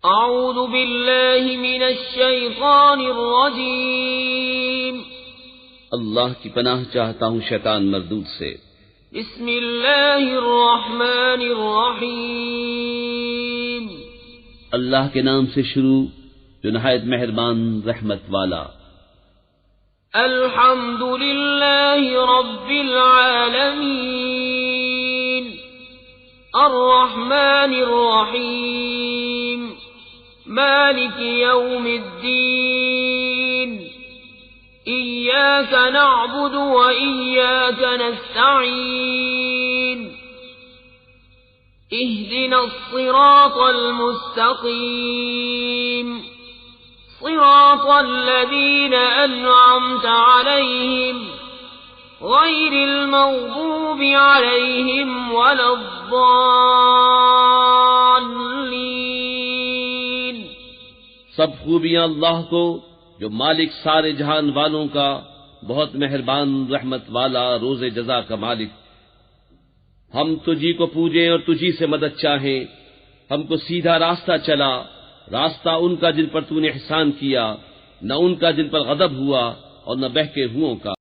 اعوذ باللہ من الشیطان الرجیم اللہ کی پناہ چاہتا ہوں شیطان مردود سے۔ بسم اللہ الرحمن الرحیم اللہ کے نام سے شروع جو نہایت مہربان رحمت والا۔ الحمد للہ رب العالمین الرحمن الرحیم مالک یوم الدین ایاک نعبد و ایاک نستعین اہدنا الصراط المستقیم صراط الذین انعمت علیہم غیر المغضوب علیہم ولا الضالین۔ سب خوبیاں اللہ کو جو مالک سارے جہان والوں کا، بہت مہربان رحمت والا، روز جزا کا مالک۔ ہم تجھی کو پوجیں اور تجھی سے مدد چاہیں، ہم کو سیدھا راستہ چلا، راستہ ان کا جن پر تو نے احسان کیا، نہ ان کا جن پر غضب ہوا اور نہ بہکے ہوئوں کا۔